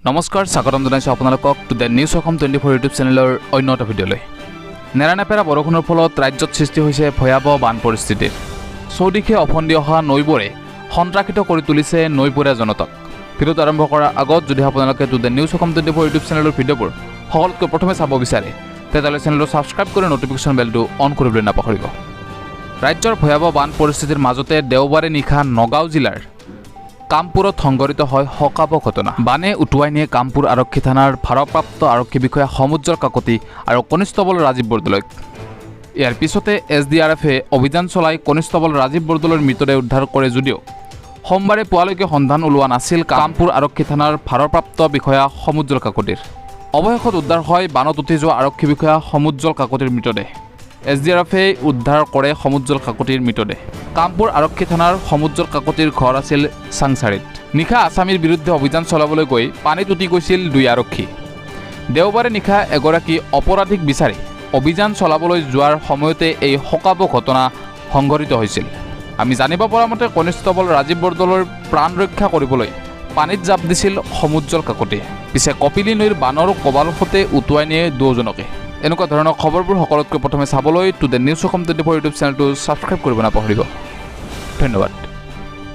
নমস্কাৰ স্বাগতম জনাইছোঁ আপোনালোকক to the news Assam 24 YouTube চেনেলৰ অন্য এটা ভিডিঅ'লৈ। নেৰানেপেৰা বৰষুণৰ ফলত ৰাজ্যত সৃষ্টি হৈছে ভয়াৱহ বান পৰিস্থিতিৰ। চৌদিশে অফন্দি অহা নৈবোৰে সন্ত্ৰাসিত কৰি তুলিছে নৈপৰীয়া জনতাক। ভিডিঅ'টো আৰম্ভ কৰাৰ আগত যদি আপোনালোকে to the news Assam 24 YouTube চেনেলৰ ভিডিঅ'বোৰ সকলোতকৈ প্ৰথমে চাব বিচাৰে তেতিয়াহ'লে চেনেলটো ছাবস্ক্ৰাইব কৰি নটিফিকেশ্যন বেলটো অন কৰিবলৈ নাপাহৰিব। ৰাজ্যৰ ভয়াৱহ বান পৰিস্থিতিৰ মাজতে দেওবাৰে নিশা নগাঁও জিলাৰ কামপুৰত সংঘটিত হয় শোকাবহ ঘটনা। বানে উটুৱাই নিয়ে কামপুৰ আৰক্ষী থানাৰ ভাৰপ্ৰাপ্ত আৰক্ষী বিষয়া সমুজ্জ্বল কাকতি আৰু কনিষ্টবল ৰাজীৱ বৰদলৈক। ইয়াৰ পিছতে SDRFে অভিযান চলাই কনিষ্টবল ৰাজীৱ বৰদলৈৰ মৃতদেহ উদ্ধাৰ কৰে যদিও সোমবাৰে পুৱালৈকে সন্ধান ওলোৱা নাছিল কামপুৰ আৰক্ষী থানাৰ ভাৰপ্ৰাপ্ত বিষয়া সমুজ্জ্বল কাকতিৰ। অৱশেষত উদ্ধাৰ হয় বানত উঠি যোৱা আৰক্ষী বিষয়া সমুজ্জ্বল কাকতিৰ মৃতদেহ। SDRFে উদ্ধাৰ কৰে সমুজ্জ্বল কাকতিৰ মৃতদেহ। কামপুৰ আৰক্ষী থানাৰ সমুজ্জ্বল কাকতিৰ ঘৰ আছিল চাংচাৰিত। নিশা আছামীৰ বিৰুদ্ধে অভিযান চলাবলৈ গৈ পানীত উটি গৈছিল দুই আৰক্ষী। দেওবাৰে নিশা এগৰাকী অপৰাধীক বিচাৰি অভিযান চলাবলৈ যোৱাৰ সময়তে এই শোকাবহ ঘটনা সংঘটিত হৈছিল। আমি জানিব পৰা মতে কনিষ্টবল ৰাজীৱ বৰদলৈৰ প্ৰাণ ৰক্ষা কৰিবলৈ পানীত জাপ দিছিল সমুজ্জ্বল কাকতিয়ে। পিছে কপিলী নৈৰ বানৰ কবালতে উটুৱাই নিয়ে দুজনকে। এনেকুৱা ধৰণৰ খবৰবোৰ সকলোতকৈ প্ৰথমে চাবলৈ to the news Assam 24 YouTube চেনেলটো ছাবস্ক্ৰাইব কৰিব নাপাহৰিব। ধন্যবাদ।